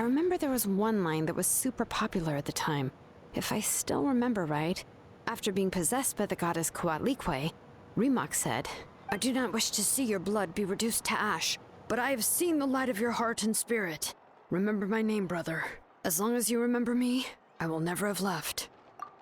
I remember there was one line that was super popular at the time. If I still remember right, after being possessed by the goddess Coatlicue, Rimac said, "I do not wish to see your blood be reduced to ash, but I have seen the light of your heart and spirit. Remember my name, brother. As long as you remember me, I will never have left."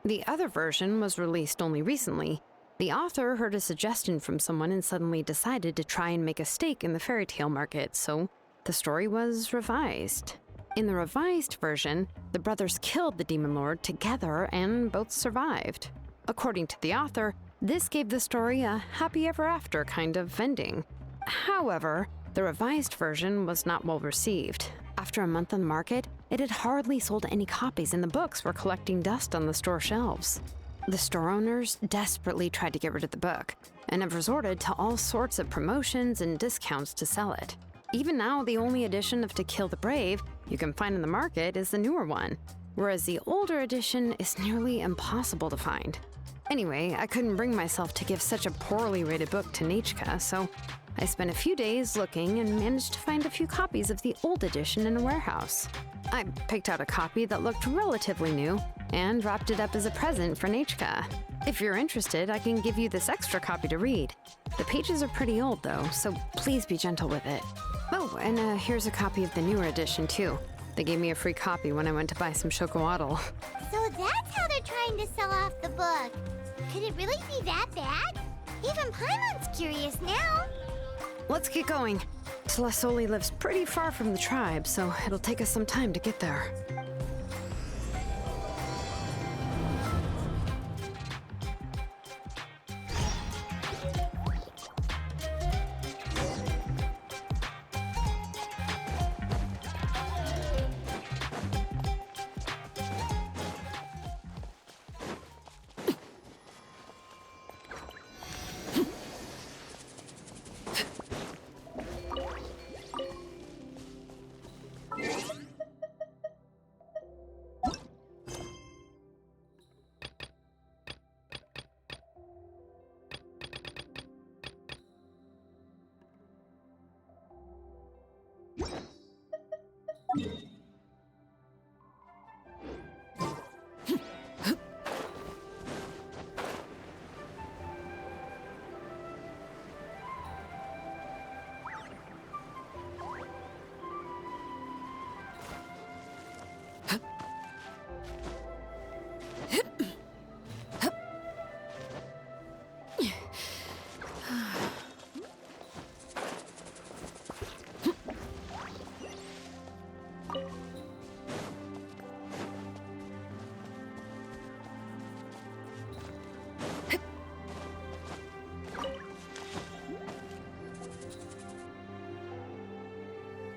The other version was released only recently. The author heard a suggestion from someone and suddenly decided to try and make a stake in the fairy tale market, so the story was revised. In the revised version, the brothers killed the demon lord together and both survived. According to the author, this gave the story a happy ever after kind of ending. However, the revised version was not well received. After a month on the market, it had hardly sold any copies and the books were collecting dust on the store shelves. The store owners desperately tried to get rid of the book and have resorted to all sorts of promotions and discounts to sell it. Even now, the only edition of To Kill the Brave you can find in the market is the newer one, whereas the older edition is nearly impossible to find. Anyway, I couldn't bring myself to give such a poorly rated book to Nechka, so I spent a few days looking and managed to find a few copies of the old edition in a warehouse. I picked out a copy that looked relatively new and wrapped it up as a present for Nechka. If you're interested, I can give you this extra copy to read. The pages are pretty old though, so please be gentle with it. Oh, and here's a copy of the newer edition too. They gave me a free copy when I went to buy some chocowaddle. So that's how they're trying to sell off the book. Could it really be that bad? Even Paimon's curious now. Let's get going. Celesoli lives pretty far from the tribe, so it'll take us some time to get there.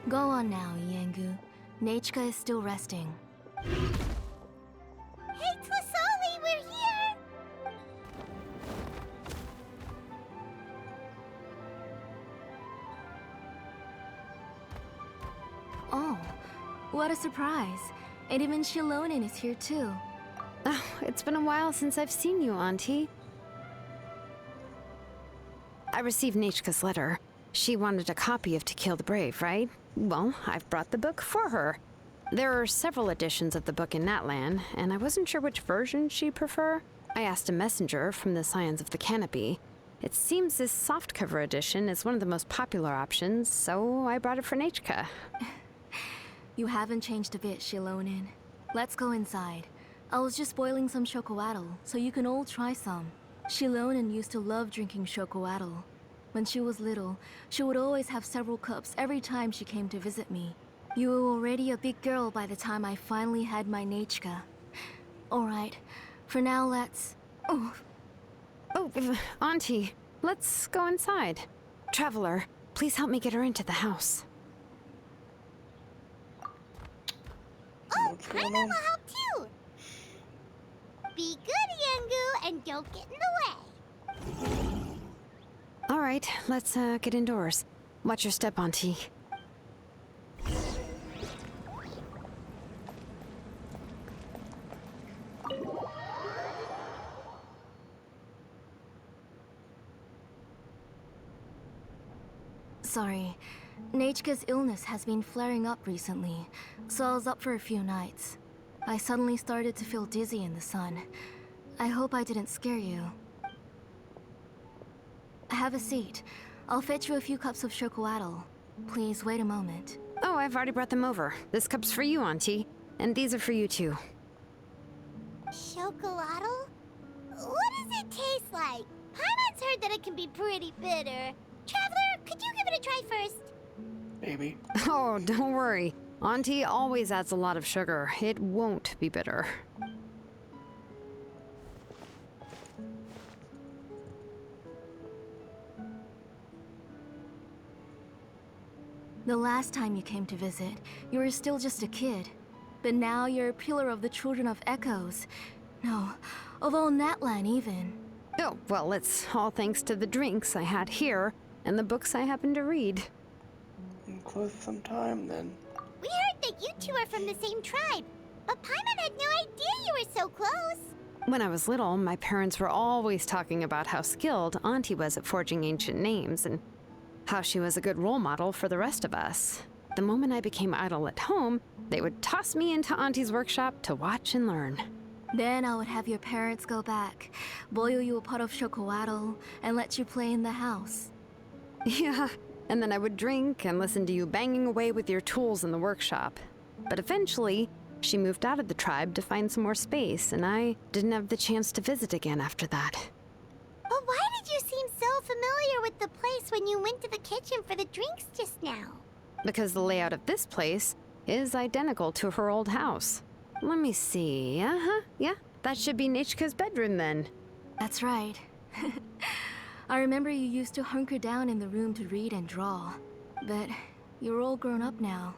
Go on now, Iengu. Nechka is still resting. Hey, Tlisoli, we're here! Oh, what a surprise. And even Xilonen is here too. Oh, it's been a while since I've seen you, Auntie. I received Nechka's letter. She wanted a copy of To Kill the Brave, right? Well, I've brought the book for her. There are several editions of the book in Natlan, and I wasn't sure which version she'd prefer. I asked a messenger from the Scions of the Canopy. It seems this softcover edition is one of the most popular options, so I brought it for Nechka. You haven't changed a bit, Xilonen. Let's go inside. I was just boiling some chocowaddle, so you can all try some. Xilonen used to love drinking chocowaddle. When she was little, she would always have several cups every time she came to visit me. You were already a big girl by the time I finally had my Nechka. Alright, for now let's... Oh, Auntie, let's go inside. Traveler, please help me get her into the house. Oh, Paimon will help too! Be good, Iengu, and don't get in the way. All right, let's get indoors. Watch your step, Auntie. Sorry. Nechka's illness has been flaring up recently, so I was up for a few nights. I suddenly started to feel dizzy in the sun. I hope I didn't scare you. Have a seat. I'll fetch you a few cups of chocoatl. Please wait a moment. Oh, I've already brought them over. This cup's for you, Auntie. And these are for you, too. Chocolatl? What does it taste like? Paimon's heard that it can be pretty bitter. Traveler, could you give it a try first? Maybe. Oh, don't worry. Auntie always adds a lot of sugar. It won't be bitter. The last time you came to visit, you were still just a kid. But now you're a pillar of the Children of Echoes. No, of all Natlan even. Oh, well, it's all thanks to the drinks I had here and the books I happen to read. Close some time then. We heard that you two are from the same tribe, but Paimon had no idea you were so close. When I was little, my parents were always talking about how skilled Auntie was at forging ancient names and how she was a good role model for the rest of us. The moment I became idle at home, they would toss me into Auntie's workshop to watch and learn. Then I would have your parents go back, boil you a pot of chocoatl, and let you play in the house. Yeah, and then I would drink and listen to you banging away with your tools in the workshop. But eventually, she moved out of the tribe to find some more space, and I didn't have the chance to visit again after that. But why did you seem so familiar with the place when you went to the kitchen for the drinks just now? Because the layout of this place is identical to her old house. Let me see. Yeah, that should be Nechka's bedroom then. That's right. I remember you used to hunker down in the room to read and draw. But you're all grown up now.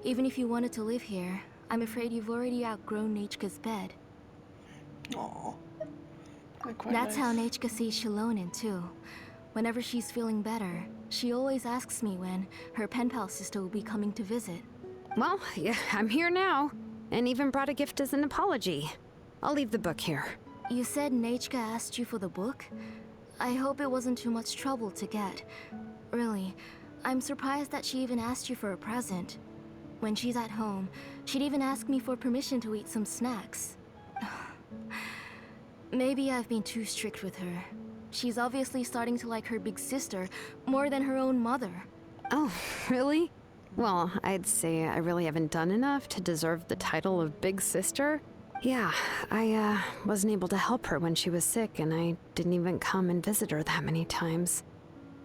Even if you wanted to live here, I'm afraid you've already outgrown Nechka's bed. Aw. Quite That's nice. how Nechka sees Xilonen too. Whenever she's feeling better, she always asks me when her pen pal sister will be coming to visit. Well, yeah, I'm here now, and even brought a gift as an apology. I'll leave the book here. You said Nechka asked you for the book? I hope it wasn't too much trouble to get. Really, I'm surprised that she even asked you for a present. When she's at home, she'd even ask me for permission to eat some snacks. Maybe I've been too strict with her. She's obviously starting to like her big sister more than her own mother. Oh, really? Well, I'd say I really haven't done enough to deserve the title of Big Sister. Yeah, I wasn't able to help her when she was sick, and I didn't even come and visit her that many times.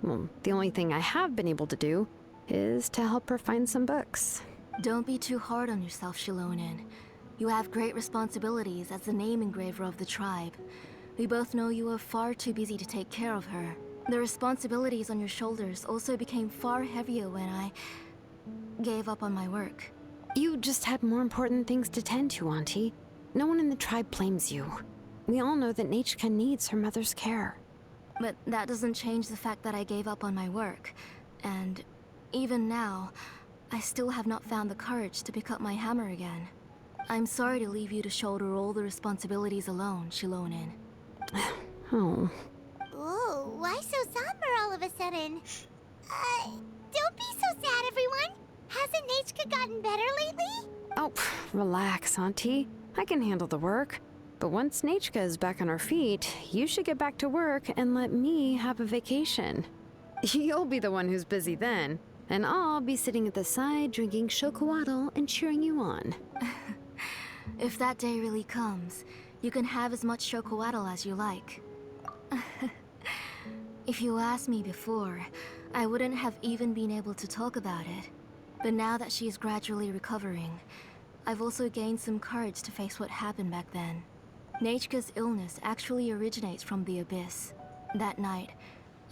Well, the only thing I have been able to do is to help her find some books. Don't be too hard on yourself, Xilonen. You have great responsibilities as the name engraver of the tribe. We both know you are far too busy to take care of her. The responsibilities on your shoulders also became far heavier when I gave up on my work. You just had more important things to tend to, Auntie. No one in the tribe blames you. We all know that Nechka needs her mother's care. But that doesn't change the fact that I gave up on my work. And even now, I still have not found the courage to pick up my hammer again. I'm sorry to leave you to shoulder all the responsibilities alone, Xilonen. Oh. Whoa, why so somber all of a sudden? Don't be so sad, everyone. Hasn't Nechka gotten better lately? Oh, relax, Auntie. I can handle the work. But once Nechka is back on her feet, you should get back to work and let me have a vacation. You'll be the one who's busy then, and I'll be sitting at the side drinking chocoatl and cheering you on. If that day really comes, you can have as much chocoatl as you like. If you asked me before, I wouldn't have even been able to talk about it. But now that she's gradually recovering, I've also gained some courage to face what happened back then. Nechka's illness actually originates from the Abyss. That night,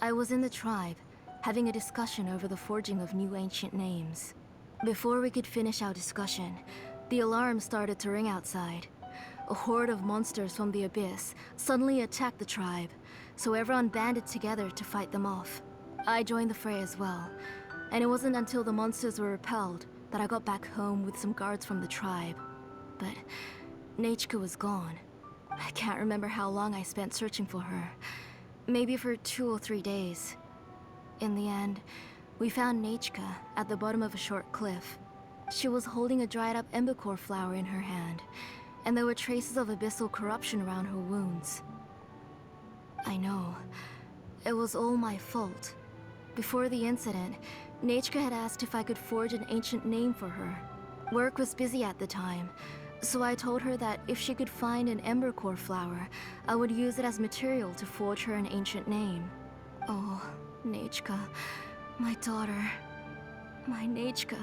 I was in the tribe, having a discussion over the forging of new ancient names. Before we could finish our discussion, the alarm started to ring outside. A horde of monsters from the Abyss suddenly attacked the tribe, so everyone banded together to fight them off. I joined the fray as well, and it wasn't until the monsters were repelled that I got back home with some guards from the tribe. But Nechka was gone. I can't remember how long I spent searching for her. Maybe for 2 or 3 days. In the end, We found Nechka at the bottom of a short cliff. She was holding a dried up embercore flower in her hand, and there were traces of abyssal corruption around her wounds. I know. It was all my fault. Before the incident, Nechka had asked if I could forge an ancient name for her. Work was busy at the time, so I told her that if she could find an embercore flower, I would use it as material to forge her an ancient name. Oh, Nechka, my daughter, my Nechka.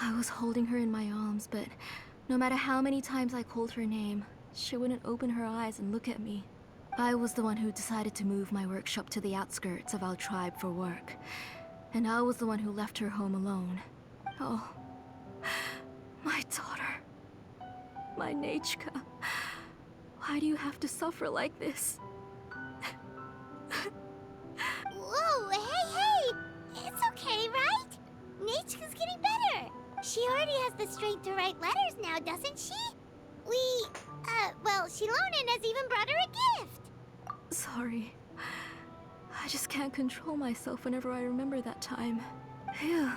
I was holding her in my arms, but no matter how many times I called her name, she wouldn't open her eyes and look at me. I was the one who decided to move my workshop to the outskirts of our tribe for work, and I was the one who left her home alone. Oh, my daughter, my Nechka. Why do you have to suffer like this? Whoa, hey! It's okay, right? Nechka's getting better. She already has the strength to write letters now, doesn't she? Well, Xilonen has even brought her a gift. Sorry. I just can't control myself whenever I remember that time. Phew.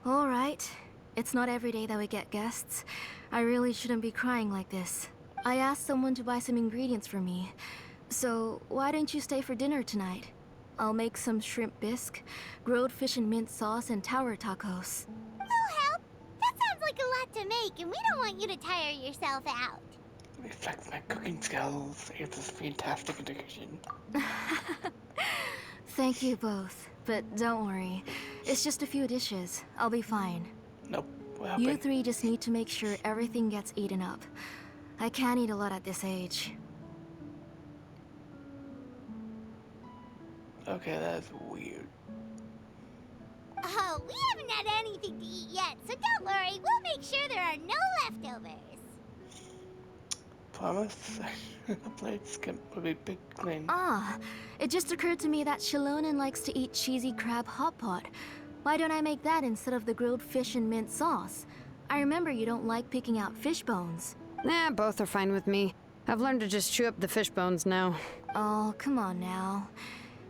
Alright. It's not every day that we get guests. I really shouldn't be crying like this. I asked someone to buy some ingredients for me. So, why don't you stay for dinner tonight? I'll make some shrimp bisque, grilled fish and mint sauce, and tower tacos. We'll help. That sounds like a lot to make, and we don't want you to tire yourself out. Reflects my cooking skills. It's a fantastic addiction. Thank you both, but don't worry. It's just a few dishes. I'll be fine. Nope. Well, You three just need to make sure everything gets eaten up. I can't eat a lot at this age. Okay, that's weird. Oh, we haven't had anything to eat yet, so don't worry. We'll make sure there are no leftovers. Promise? The plates will be big clean. Ah, it just occurred to me that Xilonen likes to eat cheesy crab hot pot. Why don't I make that instead of the grilled fish and mint sauce? I remember you don't like picking out fish bones. Nah, both are fine with me. I've learned to just chew up the fish bones now. Oh, come on now.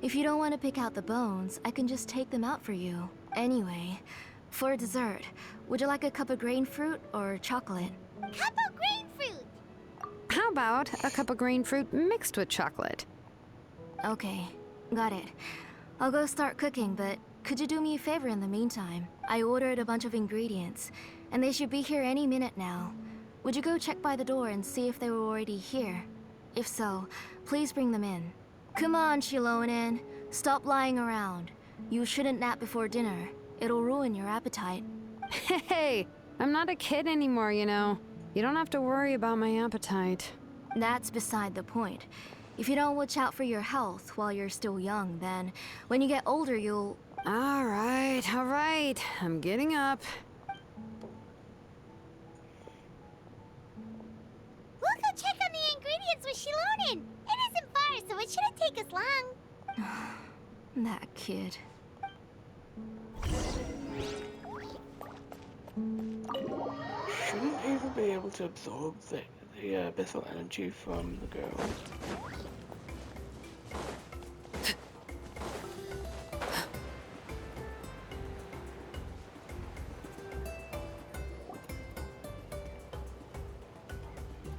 If you don't want to pick out the bones, I can just take them out for you. Anyway, for dessert, would you like a cup of grain fruit or chocolate? Cup of grain fruit. How about a cup of green fruit mixed with chocolate? Okay, got it. I'll go start cooking, but could you do me a favor in the meantime? I ordered a bunch of ingredients, and they should be here any minute now. Would you go check by the door and see if they were already here? If so, please bring them in. Come on, Xilonen. Stop lying around. You shouldn't nap before dinner. It'll ruin your appetite. Hey, I'm not a kid anymore, you know. You don't have to worry about my appetite. That's beside the point. If you don't watch out for your health while you're still young, then when you get older, you'll... All right. I'm getting up. We'll go check on the ingredients with Xilonen. It isn't far, so it shouldn't take us long. That kid. Shouldn't Ava be able to absorb the abyssal energy from the girl?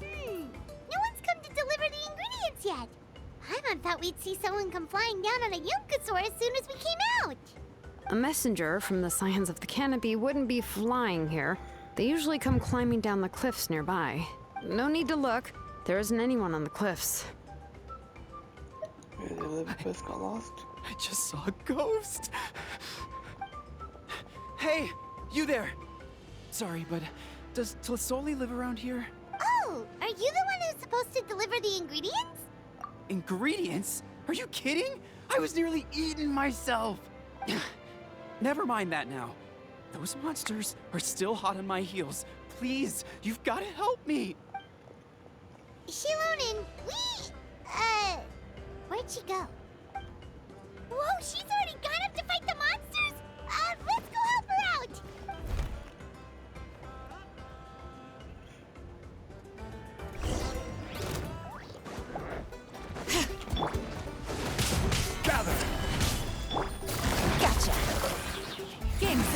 No one's come to deliver the ingredients yet. Paimon thought we'd see someone come flying down on a Yunkasaur as soon as we came out. A messenger from the Scions of the Canopy wouldn't be flying here. They usually come climbing down the cliffs nearby. No need to look. There isn't anyone on the cliffs. Maybe the Elizabeth got lost. I just saw a ghost. Hey, you there. Sorry, but does Tlisoli live around here? Oh, are you the one who's supposed to deliver the ingredients? Ingredients? Are you kidding? I was nearly eaten myself. Never mind that now. Those monsters are still hot on my heels. Please, you've got to help me. Xilonen, where'd she go? Whoa, she's already gone up to fight the monsters? Let's go help her out! Gather.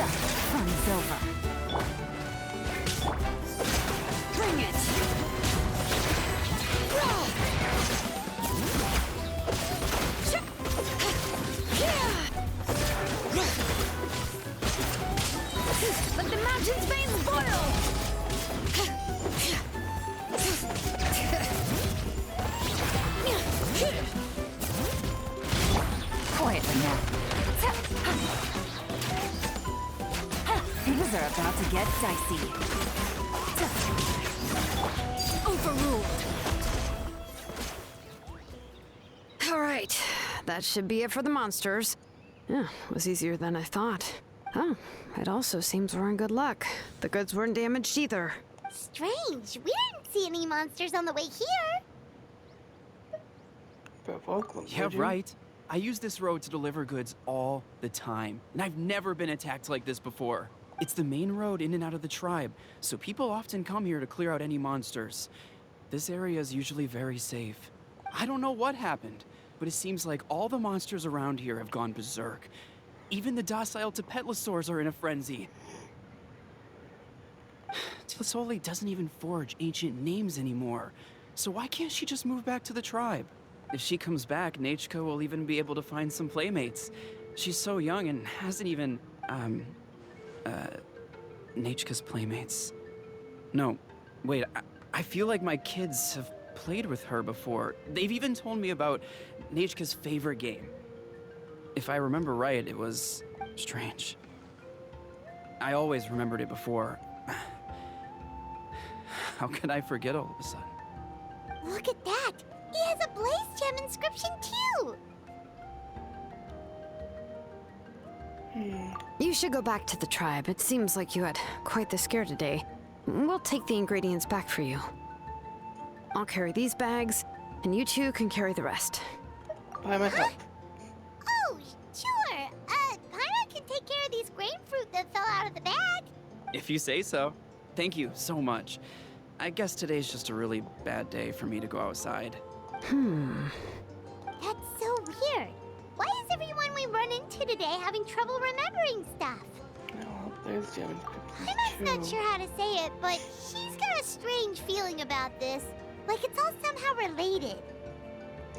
Fun is over. Bring it! Let the mountain's veins boil! Quietly now. Things are about to get dicey. Overruled. All right, that should be it for the monsters. Yeah, it was easier than I thought. Oh, it also seems we're in good luck. The goods weren't damaged either. Strange. We didn't see any monsters on the way here. But welcome. Yeah, right. I use this road to deliver goods all the time, and I've never been attacked like this before. It's the main road in and out of the tribe, so people often come here to clear out any monsters. This area is usually very safe. I don't know what happened, but it seems like all the monsters around here have gone berserk. Even the docile Tepetlosaurs are in a frenzy. Tlisoli doesn't even forge ancient names anymore, so why can't she just move back to the tribe? If she comes back, Nachka will even be able to find some playmates. She's so young and hasn't even, Nachka's playmates. No, wait, I feel like my kids have played with her before. They've even told me about Nachka's favorite game. If I remember right, it was strange. I always remembered it before. How could I forget all of a sudden? Look at that. He has a Blaze Gem inscription too. You should go back to the tribe. It seems like you had quite the scare today. We'll take the ingredients back for you. I'll carry these bags, and you two can carry the rest. By my help. Oh, sure. Paimon can take care of these grain fruit that fell out of the bag. If you say so. Thank you so much. I guess today's just a really bad day for me to go outside. That's so weird. Why is everyone we run into today having trouble remembering stuff? No, there's the inscriptions Paimon's not too. sure how to say it, but she's got a strange feeling about this. Like it's all somehow related.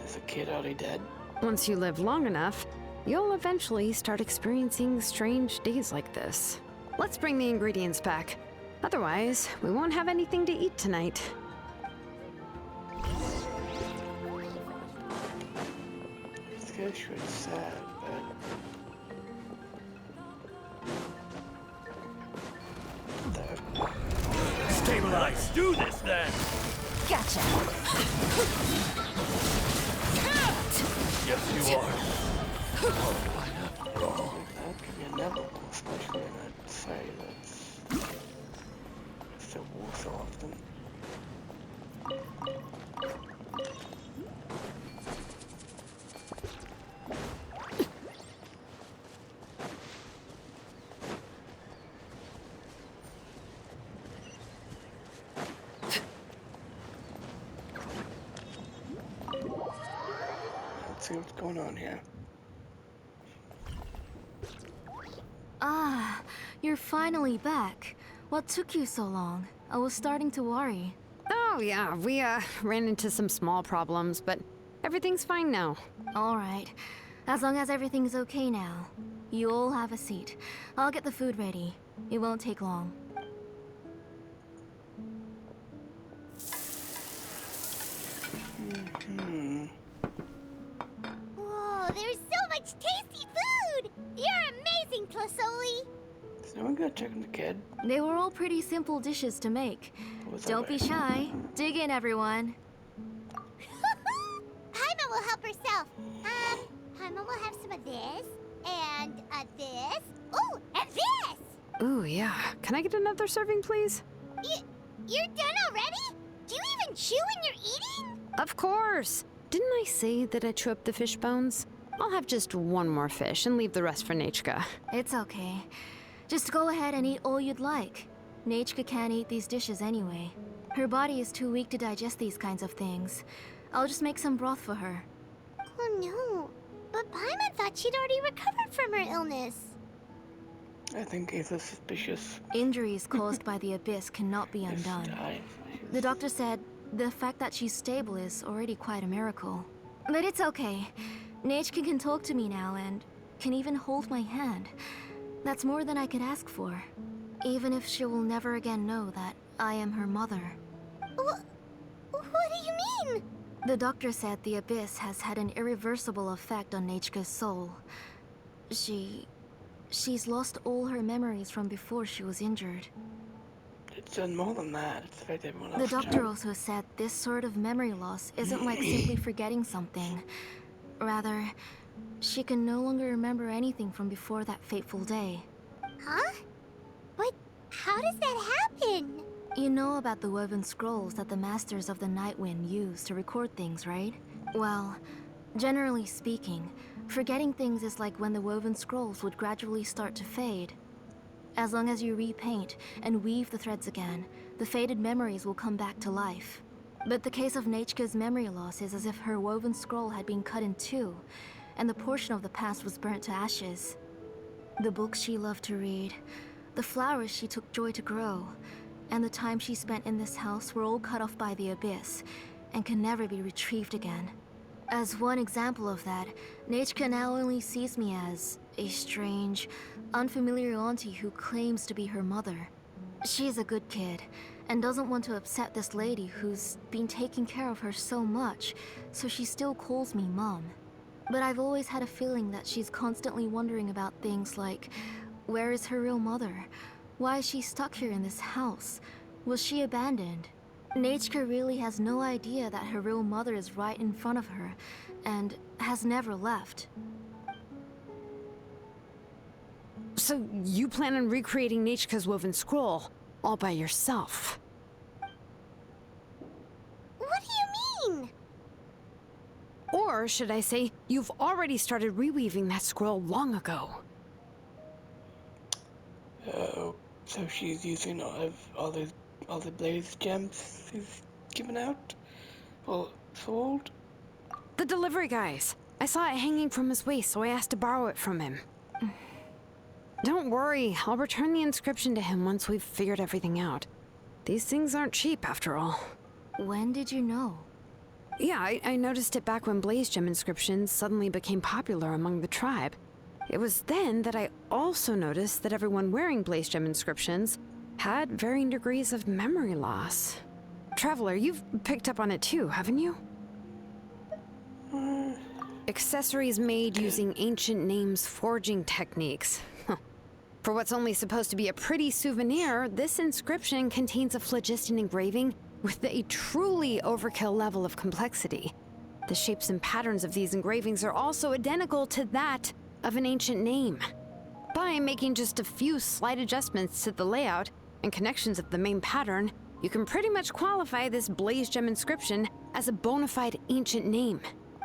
Is the kid already dead? Once you live long enough, you'll eventually start experiencing strange days like this. Let's bring the ingredients back. Otherwise, we won't have anything to eat tonight. This guy's really sad, but... Stabilize. Do this then. Gotcha. Yes, you are. That could be inevitable, especially in a society that's still war so often. Let's see what's going on here. Ah, you're finally back. What took you so long? I was starting to worry. Oh, yeah, we ran into some small problems, but everything's fine now. All right. As long as everything's okay now. You all have a seat. I'll get the food ready. It won't take long. Whoa, there's so much tasty food! You're amazing, Tlisoli! Is no one gonna check on the kid? They were all pretty simple dishes to make. What was Don't be that? shy. Dig in, everyone. Paimon will help herself. Paimon will have some of this, and this. Oh, and this! Ooh, yeah. Can I get another serving, please? You're done already? Do you even chew when you're eating? Of course. Didn't I say that I chew up the fish bones? I'll have just one more fish and leave the rest for Nachka. It's okay. Just go ahead and eat all you'd like. Nachka can't eat these dishes anyway. Her body is too weak to digest these kinds of things. I'll just make some broth for her. Oh no. But Paimon thought she'd already recovered from her illness. I think he's a suspicious. Injuries caused by the abyss cannot be undone. The doctor said the fact that she's stable is already quite a miracle. But it's okay. Nechka can talk to me now and can even hold my hand. That's more than I could ask for. Even if she will never again know that I am her mother. What do you mean? The doctor said the abyss has had an irreversible effect on Nechka's soul. She's lost all her memories from before she was injured. It's done more than that. It's affected everyone else. The doctor also said this sort of memory loss isn't like simply forgetting something. Rather, she can no longer remember anything from before that fateful day. Huh? But how does that happen? You know about the woven scrolls that the Masters of the Night Wind use to record things, right? Well, generally speaking, forgetting things is like when the woven scrolls would gradually start to fade. As long as you repaint and weave the threads again, the faded memories will come back to life. But the case of Nechka's memory loss is as if her woven scroll had been cut in two, and the portion of the past was burnt to ashes. The books she loved to read, the flowers she took joy to grow, and the time she spent in this house were all cut off by the abyss, and can never be retrieved again. As one example of that, Nechka now only sees me as a strange, unfamiliar auntie who claims to be her mother. She's a good kid, and doesn't want to upset this lady who's been taking care of her so much, so she still calls me Mom. But I've always had a feeling that she's constantly wondering about things like, where is her real mother? Why is she stuck here in this house? Was she abandoned? Nechka really has no idea that her real mother is right in front of her, and has never left. So you plan on recreating Nechka's woven scroll all by yourself? What do you mean? Or should I say, you've already started reweaving that scroll long ago? Oh, so she's using all the blaze gems he's given out? Well, sold? The delivery guys. I saw it hanging from his waist, so I asked to borrow it from him. Don't worry, I'll return the inscription to him once we've figured everything out. These things aren't cheap, after all. When did you know? Yeah, I noticed it back when blaze gem inscriptions suddenly became popular among the tribe. It was then that I also noticed that everyone wearing blaze gem inscriptions had varying degrees of memory loss. Traveler, you've picked up on it too, haven't you? Accessories made using ancient names forging techniques. For what's only supposed to be a pretty souvenir, this inscription contains a phlogiston engraving with a truly overkill level of complexity. The shapes and patterns of these engravings are also identical to that of an ancient name. By making just a few slight adjustments to the layout and connections of the main pattern, you can pretty much qualify this blaze gem inscription as a bona fide ancient name.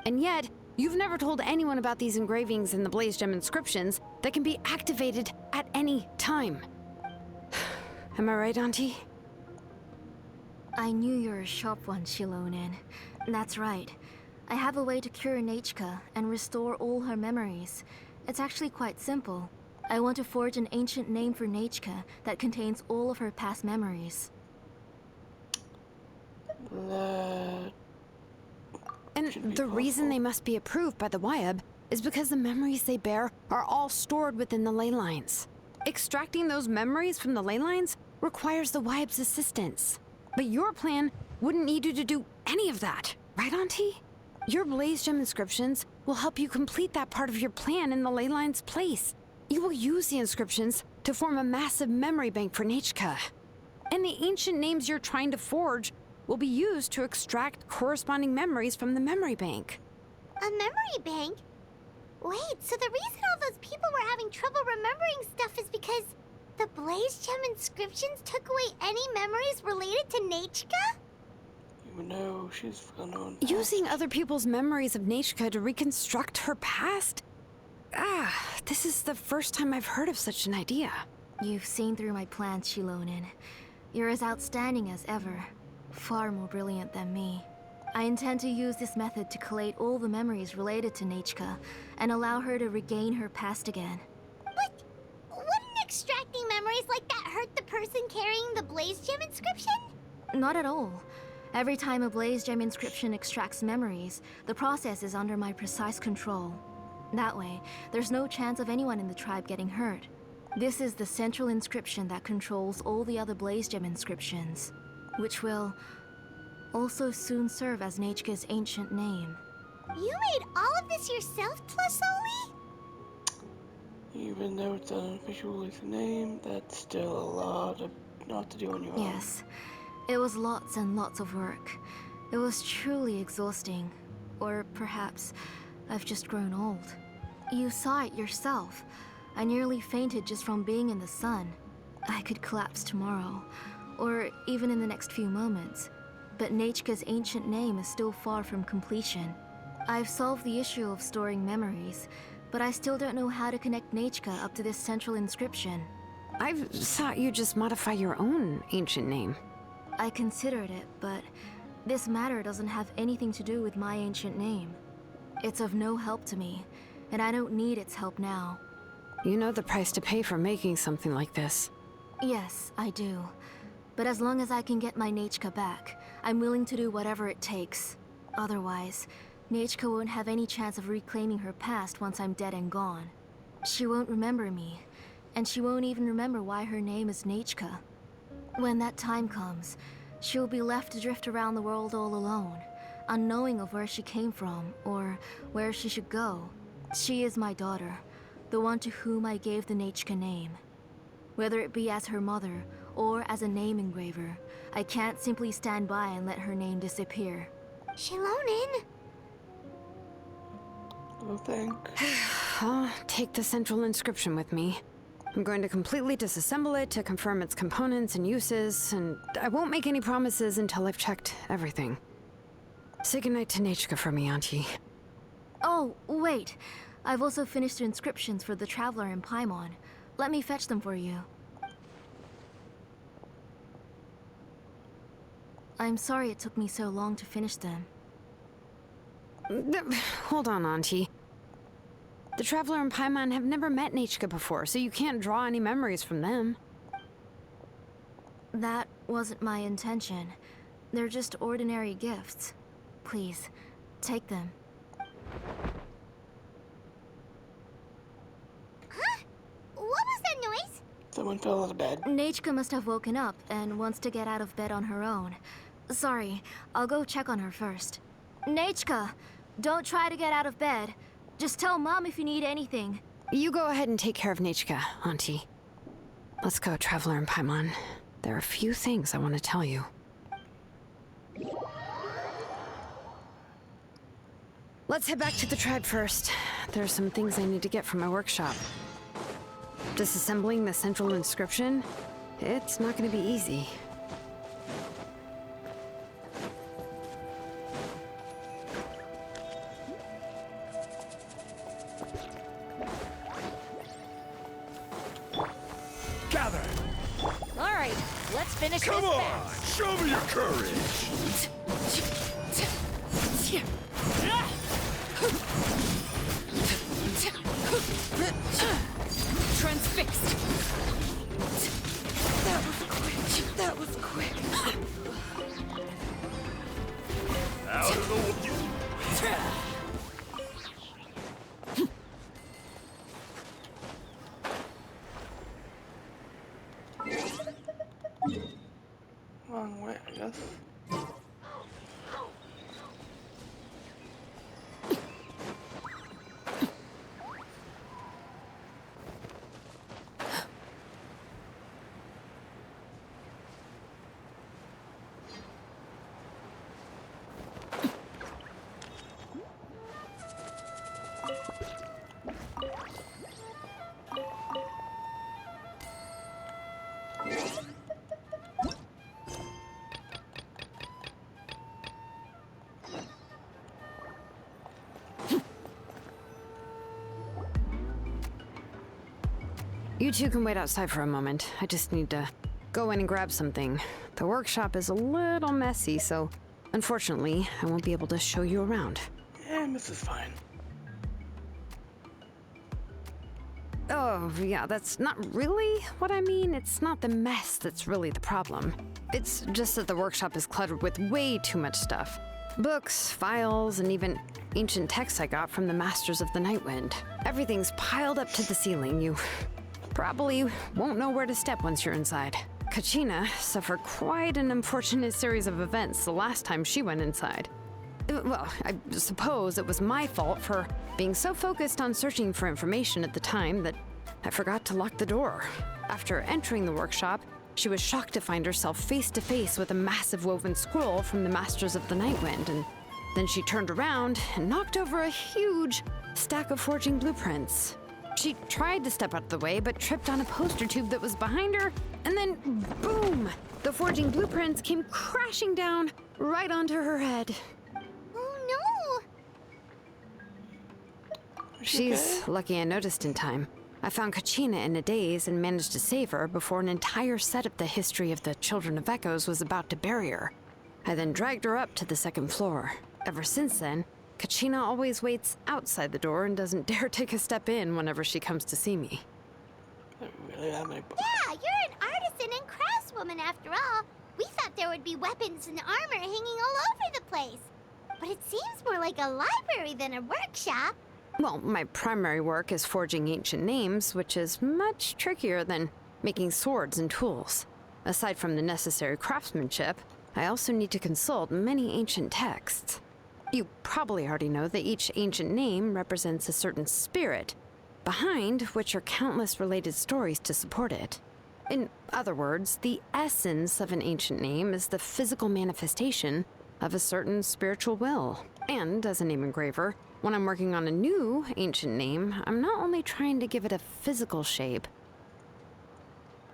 And yet, you've never told anyone about these engravings and the blaze gem inscriptions that can be activated at any time. Am I right, Auntie? I knew you're a sharp one, Xilonen. That's right. I have a way to cure Nechka and restore all her memories. It's actually quite simple. I want to forge an ancient name for Nechka that contains all of her past memories. And the reason they must be approved by the Wyab is because the memories they bear are all stored within the ley lines. Extracting those memories from the ley lines requires the Wyab's assistance. But your plan wouldn't need you to do any of that, right, Auntie? Your blaze gem inscriptions will help you complete that part of your plan in the ley line's place. You will use the inscriptions to form a massive memory bank for Nechka. And the ancient names you're trying to forge will be used to extract corresponding memories from the memory bank. A memory bank? Wait, so the reason all those people were having trouble remembering stuff is because the blaze gem inscriptions took away any memories related to Nechka? No, she's gone. Using other people's memories of Nechka to reconstruct her past? This is the first time I've heard of such an idea. You've seen through my plans, Xilonen. You're as outstanding as ever. Far more brilliant than me. I intend to use this method to collate all the memories related to Nechka and allow her to regain her past again. But what an memories like that hurt the person carrying the Blaze Gem inscription? Not at all. Every time a Blaze Gem inscription extracts memories, the process is under my precise control. That way, there's no chance of anyone in the tribe getting hurt. This is the central inscription that controls all the other Blaze Gem inscriptions, which will also soon serve as Nechka's ancient name. You made all of this yourself, Tlasoli? Even though it's unofficial as a name, that's still a lot to do on your own. Yes, it was lots and lots of work. It was truly exhausting. Or perhaps I've just grown old. You saw it yourself. I nearly fainted just from being in the sun. I could collapse tomorrow, or even in the next few moments. But Nechka's ancient name is still far from completion. I've solved the issue of storing memories, but I still don't know how to connect Nechka up to this central inscription. I thought you just modify your own ancient name. I considered it, but this matter doesn't have anything to do with my ancient name. It's of no help to me, and I don't need its help now. You know the price to pay for making something like this. Yes, I do. But as long as I can get my Nechka back, I'm willing to do whatever it takes. Otherwise, Nechka won't have any chance of reclaiming her past once I'm dead and gone. She won't remember me, and she won't even remember why her name is Nechka. When that time comes, she'll be left to drift around the world all alone, unknowing of where she came from or where she should go. She is my daughter, the one to whom I gave the Nechka name. Whether it be as her mother or as a name engraver, I can't simply stand by and let her name disappear. Xilonen? Oh, thanks. I'll take the central inscription with me. I'm going to completely disassemble it to confirm its components and uses, and I won't make any promises until I've checked everything. Say goodnight to Nechka for me, Auntie. Oh, wait. I've also finished the inscriptions for the Traveler in Paimon. Let me fetch them for you. I'm sorry it took me so long to finish them. Hold on, Auntie. The Traveler and Paimon have never met Nechka before, so you can't draw any memories from them. That wasn't my intention. They're just ordinary gifts. Please, take them. Huh? What was that noise? Someone fell out of bed. Nechka must have woken up and wants to get out of bed on her own. Sorry, I'll go check on her first. Nechka, don't try to get out of bed. Just tell Mom if you need anything. You go ahead and take care of Nechka, Auntie. Let's go, Traveler and Paimon. There are a few things I want to tell you. Let's head back to the tribe first. There are some things I need to get from my workshop. Disassembling the central inscription? It's not going to be easy. Gather! All right, let's finish Come this on! fast. Show me your courage! Transfixed. That was quick. That was quick. Out of the way! Wrong way, I guess. You two can wait outside for a moment. I just need to go in and grab something. The workshop is a little messy, so unfortunately, I won't be able to show you around. Yeah, this is fine. Oh, yeah, that's not really what I mean. It's not the mess that's really the problem. It's just that the workshop is cluttered with way too much stuff. Books, files, and even ancient texts I got from the Masters of the Nightwind. Everything's piled up to the ceiling. You probably won't know where to step once you're inside. Kachina suffered quite an unfortunate series of events the last time she went inside. Well, I suppose it was my fault for being so focused on searching for information at the time that I forgot to lock the door. After entering the workshop, she was shocked to find herself face to face with a massive woven scroll from the Masters of the Nightwind, and then she turned around and knocked over a huge stack of forging blueprints. She tried to step out of the way, but tripped on a poster tube that was behind her, and then boom! The forging blueprints came crashing down right onto her head. Oh no! She's lucky I noticed in time. I found Kachina in a daze and managed to save her before an entire set of the history of the Children of Echoes was about to bury her. I then dragged her up to the second floor. Ever since then, Kachina always waits outside the door and doesn't dare take a step in whenever she comes to see me. I don't really have any books. Yeah, you're an artisan and craftswoman after all. We thought there would be weapons and armor hanging all over the place. But it seems more like a library than a workshop. Well, my primary work is forging ancient names, which is much trickier than making swords and tools. Aside from the necessary craftsmanship, I also need to consult many ancient texts. You probably already know that each ancient name represents a certain spirit, behind which are countless related stories to support it. In other words, the essence of an ancient name is the physical manifestation of a certain spiritual will. And as a name engraver, when I'm working on a new ancient name, I'm not only trying to give it a physical shape,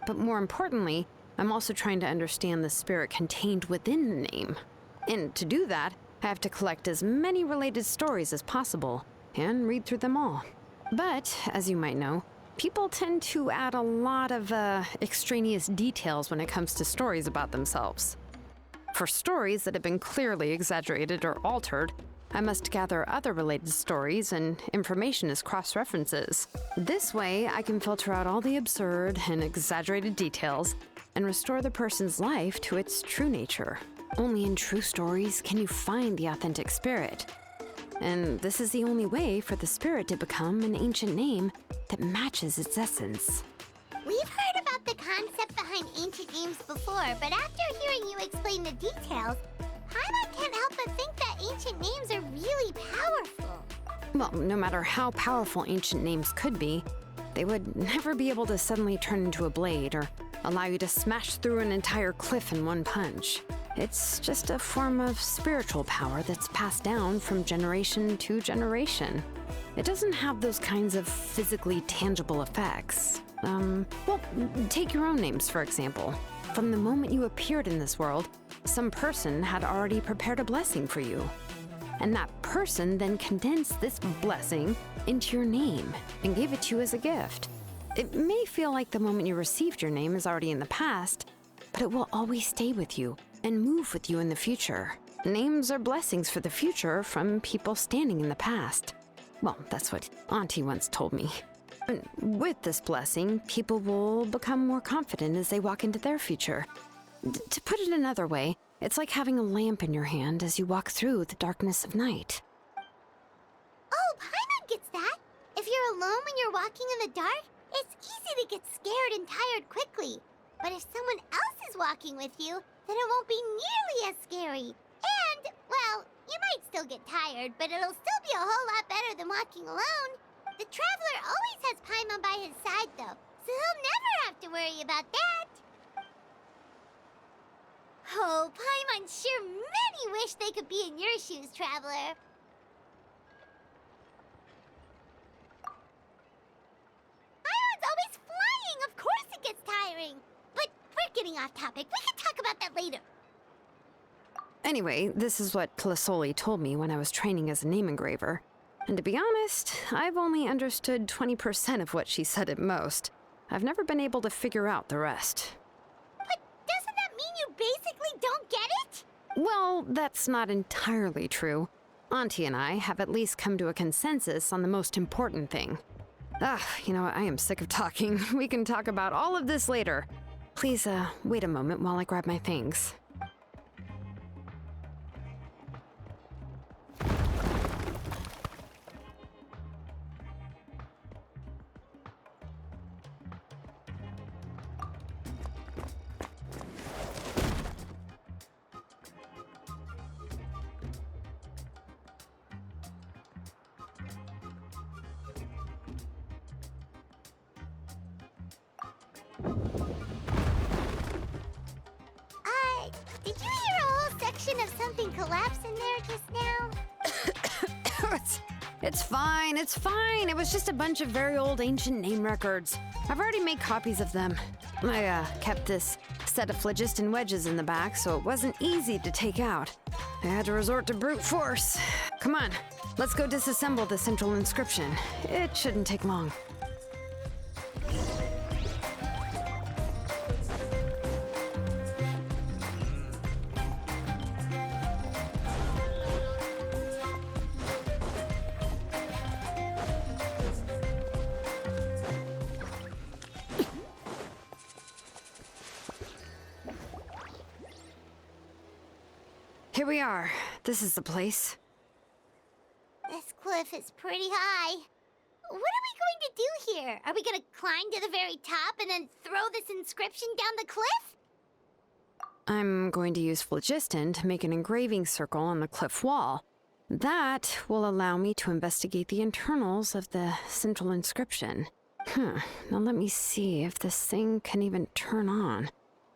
but more importantly, I'm also trying to understand the spirit contained within the name. And to do that, I have to collect as many related stories as possible and read through them all. But, as you might know, people tend to add a lot of extraneous details when it comes to stories about themselves. For stories that have been clearly exaggerated or altered, I must gather other related stories and information as cross-references. This way, I can filter out all the absurd and exaggerated details and restore the person's life to its true nature. Only in true stories can you find the authentic spirit. And this is the only way for the spirit to become an ancient name that matches its essence. We've heard about the concept behind ancient names before, but after hearing you explain the details, Paimon can't help but think that ancient names are really powerful. Well, no matter how powerful ancient names could be, they would never be able to suddenly turn into a blade or allow you to smash through an entire cliff in one punch. It's just a form of spiritual power that's passed down from generation to generation. It doesn't have those kinds of physically tangible effects. Well, take your own names, for example. From the moment you appeared in this world, some person had already prepared a blessing for you. And that person then condensed this blessing into your name and gave it to you as a gift. It may feel like the moment you received your name is already in the past, but it will always stay with you and move with you in the future. Names are blessings for the future from people standing in the past. Well, that's what Auntie once told me. And with this blessing, people will become more confident as they walk into their future. To put it another way, it's like having a lamp in your hand as you walk through the darkness of night. Oh, Paimon gets that. If you're alone when you're walking in the dark, it's easy to get scared and tired quickly. But if someone else is walking with you, then it won't be nearly as scary. And, well, you might still get tired, but it'll still be a whole lot better than walking alone. The Traveler always has Paimon by his side, though, so he'll never have to worry about that. Oh, Paimon sure many wish they could be in your shoes, Traveler. Paimon's always flying. Of course it gets tiring. But we're getting off topic. We can talk about that later. Anyway, this is what Plisoli told me when I was training as a name engraver. And to be honest, I've only understood 20% of what she said at most. I've never been able to figure out the rest. But doesn't that mean you basically don't get it? Well, that's not entirely true. Auntie and I have at least come to a consensus on the most important thing. You know what? I am sick of talking. We can talk about all of this later. Please, wait a moment while I grab my things. Did you hear a whole section of something collapse in there just now? It's fine, it's fine. It was just a bunch of very old ancient name records. I've already made copies of them. I kept this set of phlogiston wedges in the back, so it wasn't easy to take out. I had to resort to brute force. Come on, let's go disassemble the central inscription. It shouldn't take long. Here we are. This is the place. This cliff is pretty high. What are we going to do here? Are we going to climb to the very top and then throw this inscription down the cliff? I'm going to use phlogiston to make an engraving circle on the cliff wall. That will allow me to investigate the internals of the central inscription. Now let me see if this thing can even turn on.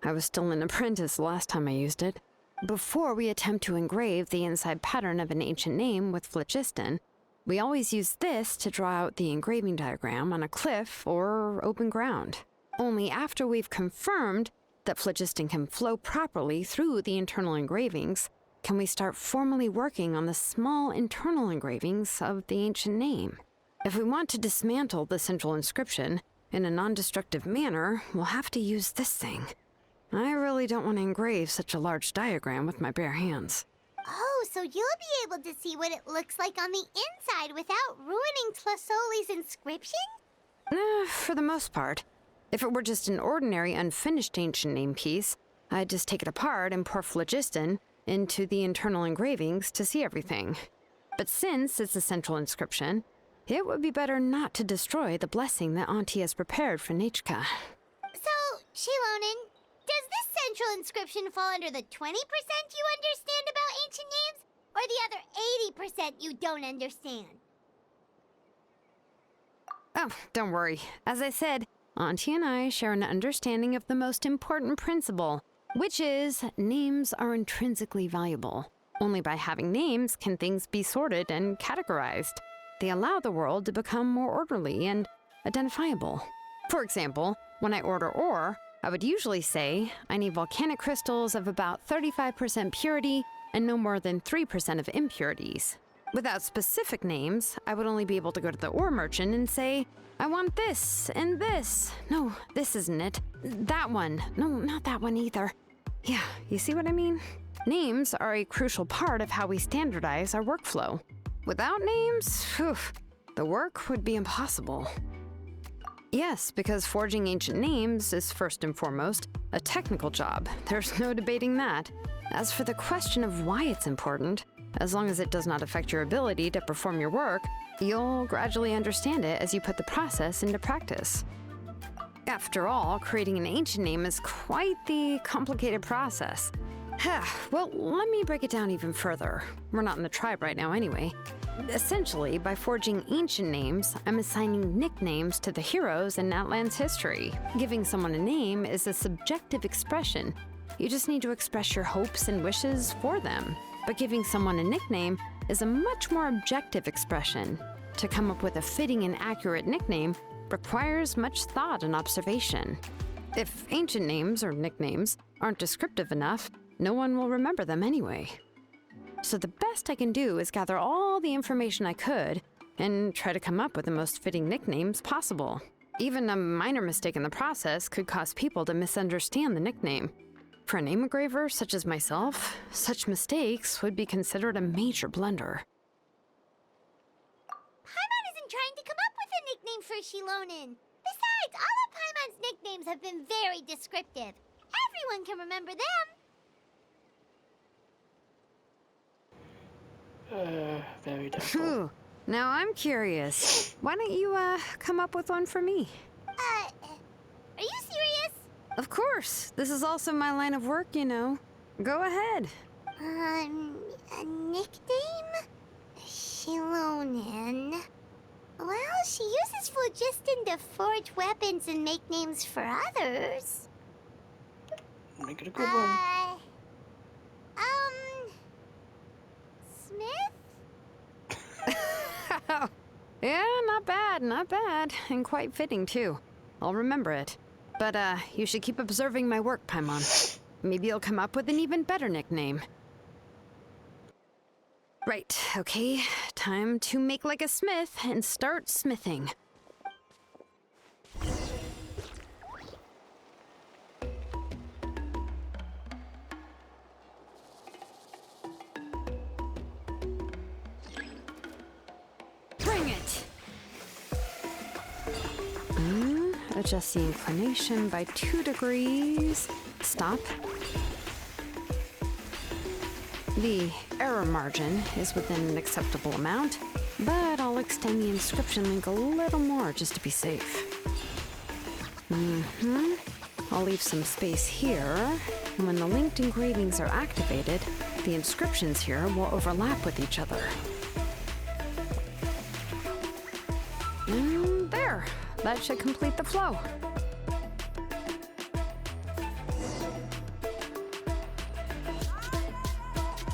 I was still an apprentice the last time I used it. Before we attempt to engrave the inside pattern of an ancient name with phlogiston, we always use this to draw out the engraving diagram on a cliff or open ground. Only after we've confirmed that phlogiston can flow properly through the internal engravings can we start formally working on the small internal engravings of the ancient name. If we want to dismantle the central inscription in a non-destructive manner, we'll have to use this thing. I really don't want to engrave such a large diagram with my bare hands. Oh, so you'll be able to see what it looks like on the inside without ruining Tlasoli's inscription? For the most part. If it were just an ordinary unfinished ancient name piece, I'd just take it apart and pour phlogiston into the internal engravings to see everything. But since it's a central inscription, it would be better not to destroy the blessing that Auntie has prepared for Nechka. So, Xilonen, does this central inscription fall under the 20% you understand about ancient names, or the other 80% you don't understand? Oh, don't worry. As I said, Auntie and I share an understanding of the most important principle, which is names are intrinsically valuable. Only by having names can things be sorted and categorized. They allow the world to become more orderly and identifiable. For example, when I order ore, I would usually say I need volcanic crystals of about 35% purity and no more than 3% of impurities. Without specific names, I would only be able to go to the ore merchant and say, I want this and this. No, this isn't it. That one. No, not that one either. Yeah, you see what I mean? Names are a crucial part of how we standardize our workflow. Without names, the work would be impossible. Yes, because forging ancient names is first and foremost a technical job. There's no debating that. As for the question of why it's important, as long as it does not affect your ability to perform your work, you'll gradually understand it as you put the process into practice. After all, creating an ancient name is quite the complicated process. Well, let me break it down even further. We're not in the tribe right now anyway. Essentially, by forging ancient names, I'm assigning nicknames to the heroes in Natlan's history. Giving someone a name is a subjective expression. You just need to express your hopes and wishes for them. But giving someone a nickname is a much more objective expression. To come up with a fitting and accurate nickname requires much thought and observation. If ancient names or nicknames aren't descriptive enough, no one will remember them anyway. So the best I can do is gather all the information I could and try to come up with the most fitting nicknames possible. Even a minor mistake in the process could cause people to misunderstand the nickname. For a name engraver such as myself, such mistakes would be considered a major blunder. Paimon isn't trying to come up with a nickname for Xilonen. Besides, all of Paimon's nicknames have been very descriptive. Everyone can remember them. Very doubtful. Phew. Now I'm curious. Why don't you, come up with one for me? Are you serious? Of course. This is also my line of work, you know. Go ahead. A nickname? Xilonen. Well, she uses phlogiston to forge weapons and make names for others. Make it a good one. Smith? Yeah, not bad, not bad. And quite fitting, too. I'll remember it. But, you should keep observing my work, Paimon. Maybe you'll come up with an even better nickname. Right, okay. Time to make like a smith and start smithing. Bring it! Adjust the inclination by 2 degrees. Stop. The error margin is within an acceptable amount, but I'll extend the inscription link a little more just to be safe. I'll leave some space here, and when the linked engravings are activated, the inscriptions here will overlap with each other. And there! That should complete the flow.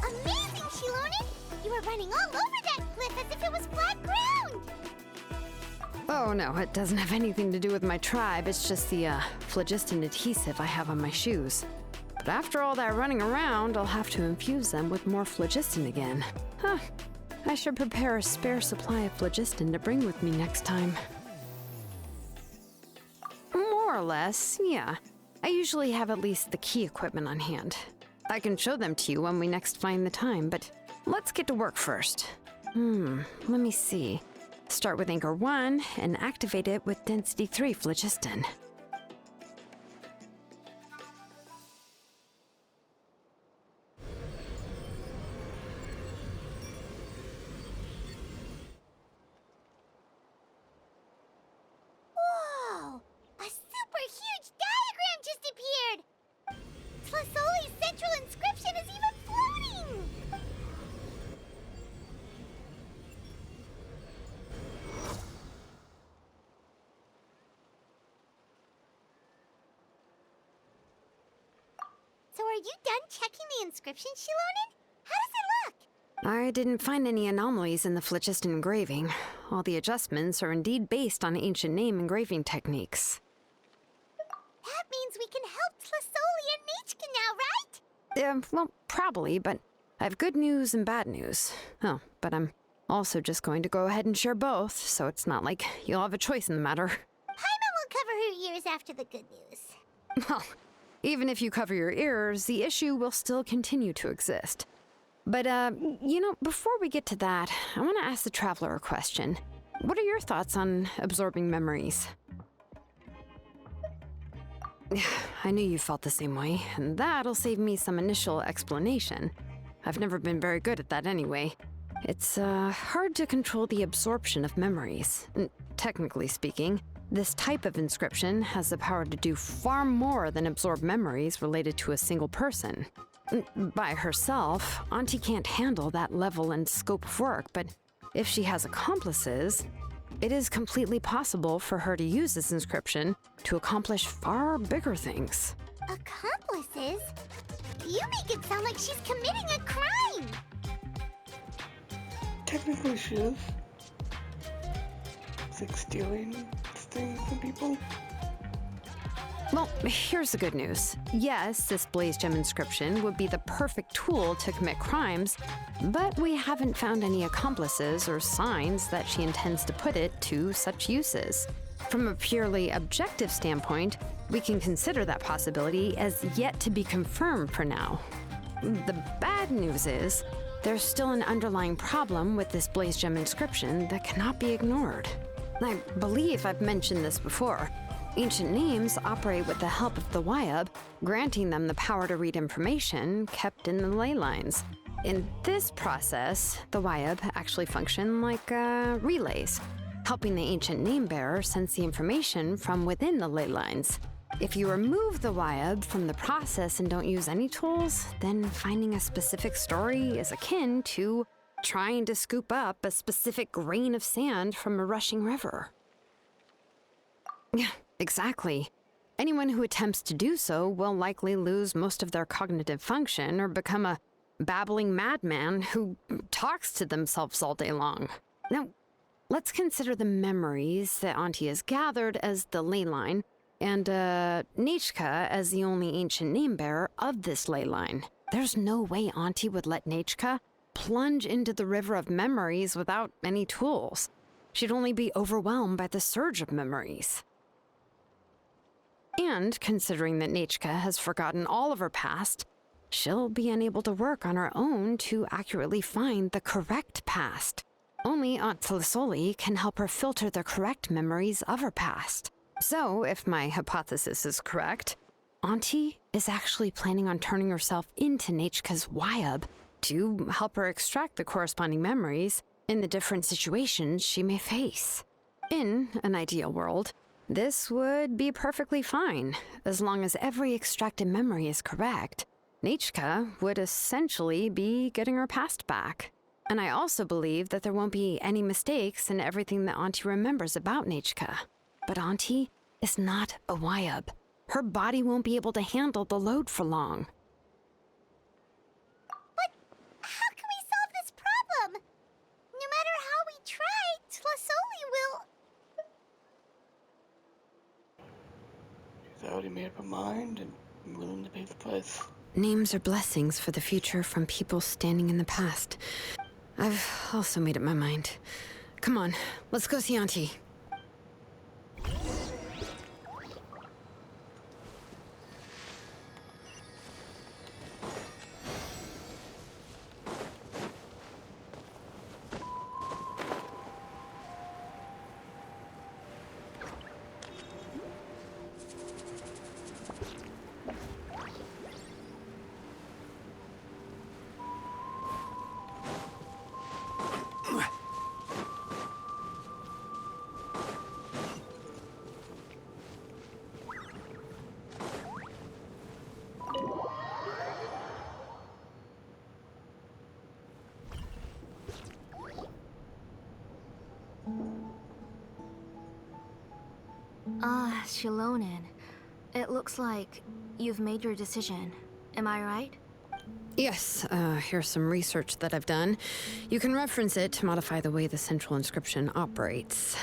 Amazing, Xilonen! You were running all over that cliff as if it was flat ground! Oh no, it doesn't have anything to do with my tribe. It's just the phlogiston adhesive I have on my shoes. But after all that running around, I'll have to infuse them with more phlogiston again. Huh. I should prepare a spare supply of phlogiston to bring with me next time. More or less, yeah. I usually have at least the key equipment on hand. I can show them to you when we next find the time, but let's get to work first. Let me see. Start with Anchor 1 and activate it with Density 3 phlogiston. Whoa! A super huge diagram just appeared! Tlasoli's central inscription is even floating! So are you done checking the inscription, Xilonen? How does it look? I didn't find any anomalies in the phlogiston engraving. All the adjustments are indeed based on ancient name engraving techniques. That means we can help Tlasoli and Machka now, right? Well, probably, but I have good news and bad news. Oh, but I'm also just going to go ahead and share both, so it's not like you'll have a choice in the matter. Paimon will cover her ears after the good news. Well, even if you cover your ears, the issue will still continue to exist. But, you know, before we get to that, I want to ask the Traveler a question. What are your thoughts on absorbing memories? I knew you felt the same way, and that'll save me some initial explanation. I've never been very good at that anyway. It's, hard to control the absorption of memories. Technically speaking, this type of inscription has the power to do far more than absorb memories related to a single person. By herself, Auntie can't handle that level and scope of work, but if she has accomplices, it is completely possible for her to use this inscription to accomplish far bigger things. Accomplices? You make it sound like she's committing a crime! Technically she is. It's like stealing things from people. Well, here's the good news. Yes, this Blaze Gem inscription would be the perfect tool to commit crimes, but we haven't found any accomplices or signs that she intends to put it to such uses. From a purely objective standpoint, we can consider that possibility as yet to be confirmed for now. The bad news is, there's still an underlying problem with this Blaze Gem inscription that cannot be ignored. I believe I've mentioned this before. Ancient names operate with the help of the Wyab, granting them the power to read information kept in the ley lines. In this process, the Wyab actually function like relays, helping the ancient name bearer sense the information from within the ley lines. If you remove the Wyab from the process and don't use any tools, then finding a specific story is akin to trying to scoop up a specific grain of sand from a rushing river. Yeah, exactly. Anyone who attempts to do so will likely lose most of their cognitive function or become a babbling madman who talks to themselves all day long. Now, let's consider the memories that Auntie has gathered as the ley line, and Nechka as the only ancient name bearer of this ley line. There's no way Auntie would let Nechka plunge into the river of memories without any tools. She'd only be overwhelmed by the surge of memories. And considering that Nechka has forgotten all of her past, she'll be unable to work on her own to accurately find the correct past. Only Aunt Tlisoli can help her filter the correct memories of her past. So, if my hypothesis is correct, Auntie is actually planning on turning herself into Nechka's Wyab to help her extract the corresponding memories in the different situations she may face. In an ideal world, this would be perfectly fine, as long as every extracted memory is correct. Nechka would essentially be getting her past back. And I also believe that there won't be any mistakes in everything that Auntie remembers about Nechka. But Auntie is not a Wyab. Her body won't be able to handle the load for long. How can we solve this problem? No matter how we try, Tlasoli will... She's already made up her mind and willing to pay the price. Names are blessings for the future from people standing in the past. I've also made up my mind. Come on, let's go see Auntie. Xilonen. It looks like you've made your decision. Am I right? Yes, here's some research that I've done. You can reference it to modify the way the central inscription operates.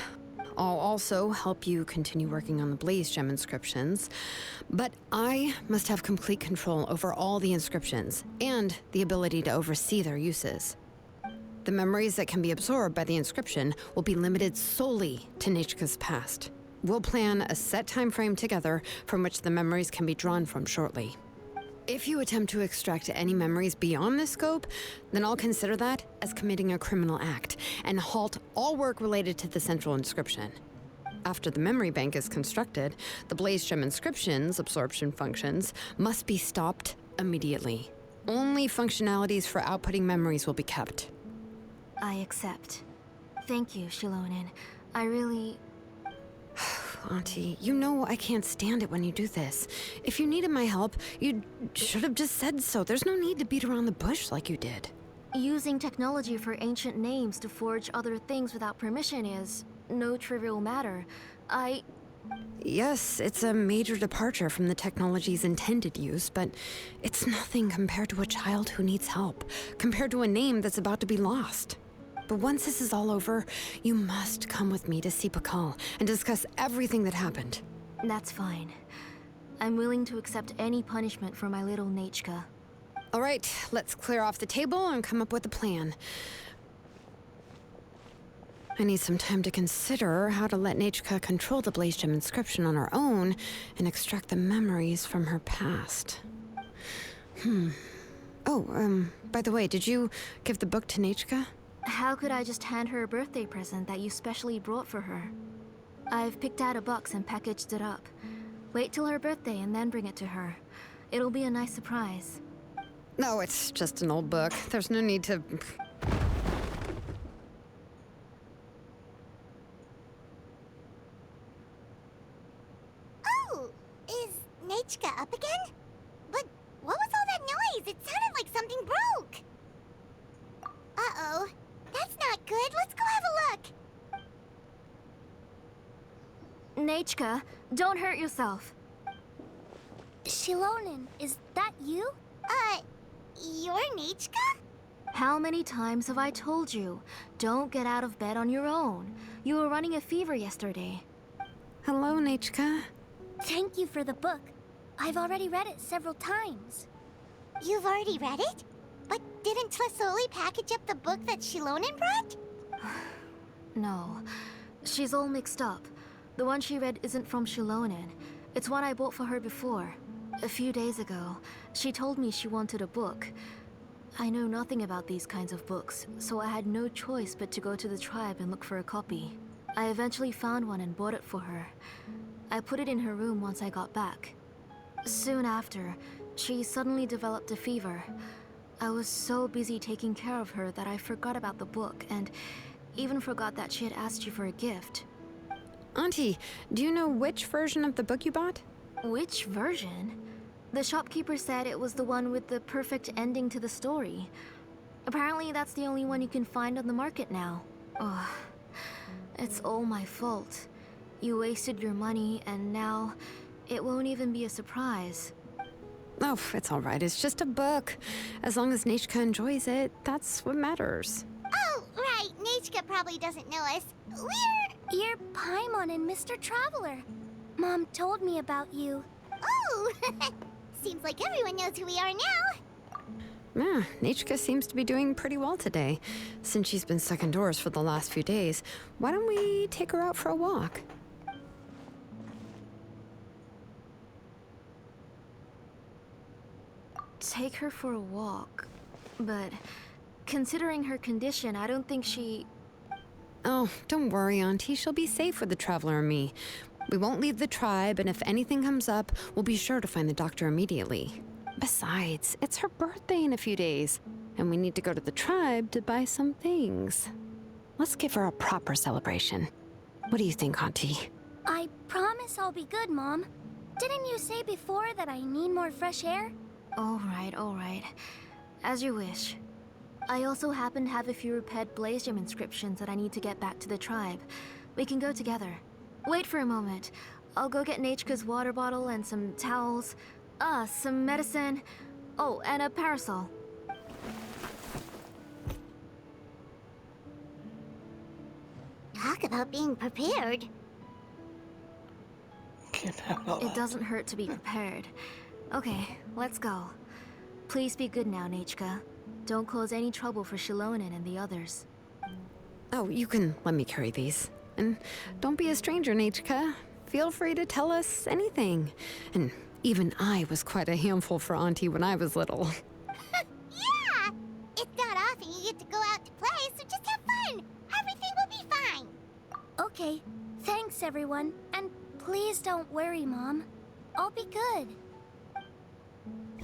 I'll also help you continue working on the Blaze Gem inscriptions, but I must have complete control over all the inscriptions and the ability to oversee their uses. The memories that can be absorbed by the inscription will be limited solely to Nechka's past. We'll plan a set time frame together from which the memories can be drawn from shortly. If you attempt to extract any memories beyond this scope, then I'll consider that as committing a criminal act and halt all work related to the central inscription. After the memory bank is constructed, the Blaze Gem inscription's absorption functions must be stopped immediately. Only functionalities for outputting memories will be kept. I accept. Thank you, Xilonen. I really... Auntie, you know I can't stand it when you do this. If you needed my help, you should have just said so. There's no need to beat around the bush like you did. Using technology for ancient names to forge other things without permission is no trivial matter. Yes, it's a major departure from the technology's intended use, but it's nothing compared to a child who needs help, compared to a name that's about to be lost. But once this is all over, you must come with me to see Pakal and discuss everything that happened. That's fine. I'm willing to accept any punishment for my little Nechka. All right, let's clear off the table and come up with a plan. I need some time to consider how to let Nechka control the Blaze Gem inscription on her own and extract the memories from her past. Oh, by the way, did you give the book to Nechka? How could I just hand her a birthday present that you specially brought for her? I've picked out a box and packaged it up. Wait till her birthday and then bring it to her. It'll be a nice surprise. No, it's just an old book. There's no need to... Oh, is Nechka up again? But what was all that noise? It sounded like something broke. Uh-oh. That's not good. Let's go have a look. Nechka, don't hurt yourself. Xilonen, is that you? You're Nechka? How many times have I told you? Don't get out of bed on your own. You were running a fever yesterday. Hello, Nechka. Thank you for the book. I've already read it several times. You've already read it? But didn't Tlesoli package up the book that Xilonen brought? No, she's all mixed up. The one she read isn't from Xilonen. It's one I bought for her before. A few days ago, she told me she wanted a book. I know nothing about these kinds of books, so I had no choice but to go to the tribe and look for a copy. I eventually found one and bought it for her. I put it in her room once I got back. Soon after, she suddenly developed a fever. I was so busy taking care of her that I forgot about the book and even forgot that she had asked you for a gift. Auntie, do you know which version of the book you bought? Which version? The shopkeeper said it was the one with the perfect ending to the story. Apparently that's the only one you can find on the market now. Ugh. It's all my fault. You wasted your money and now it won't even be a surprise. Oh, it's all right. It's just a book. As long as Nechka enjoys it, that's what matters. Oh, right. Nechka probably doesn't know us. You're Paimon and Mr. Traveler. Mom told me about you. Oh, seems like everyone knows who we are now. Yeah, Nechka seems to be doing pretty well today. Since she's been stuck indoors for the last few days, why don't we take her out for a walk? Take her for a walk. But considering her condition, I don't think she... Oh, don't worry, Auntie. She'll be safe with the Traveler and me. We won't leave the tribe, and if anything comes up, we'll be sure to find the doctor immediately. Besides, it's her birthday in a few days, and we need to go to the tribe to buy some things. Let's give her a proper celebration. What do you think, Auntie? I promise I'll be good, Mom. Didn't you say before that I need more fresh air? All right. As you wish. I also happen to have a few repaired Blaze Gem inscriptions that I need to get back to the tribe. We can go together. Wait for a moment. I'll go get Nechka's water bottle and some towels. Some medicine. Oh, and a parasol. Talk about being prepared. Can't have all It that. doesn't hurt to be prepared. Okay, let's go. Please be good now, Nechka. Don't cause any trouble for Xilonen and the others. Oh, you can let me carry these. And don't be a stranger, Nechka. Feel free to tell us anything. And even I was quite a handful for Auntie when I was little. Yeah! It's not often you get to go out to play, so just have fun. Everything will be fine. Okay, thanks everyone. And please don't worry, Mom. I'll be good.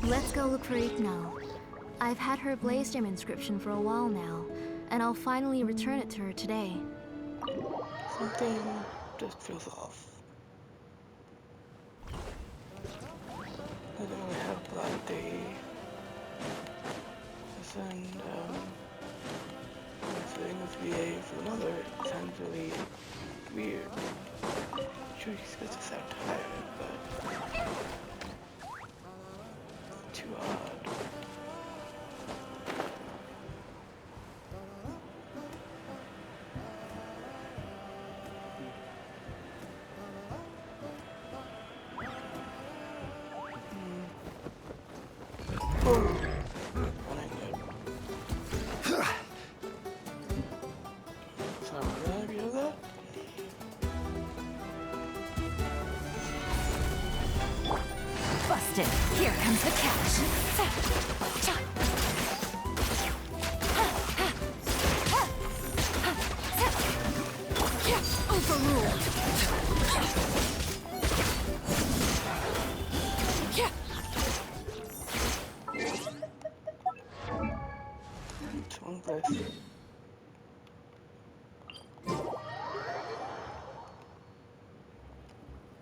Let's go look for Igno. I've had her Blaze Gem inscription for a while now, and I'll finally return it to her today. Something just feels off. I think we have Black Day. And feeling this VA for another sounds really weird. Sure, she's supposed to sound tired, but too odd. Busted. Here comes the catch. for rule. Yeah. It's one place.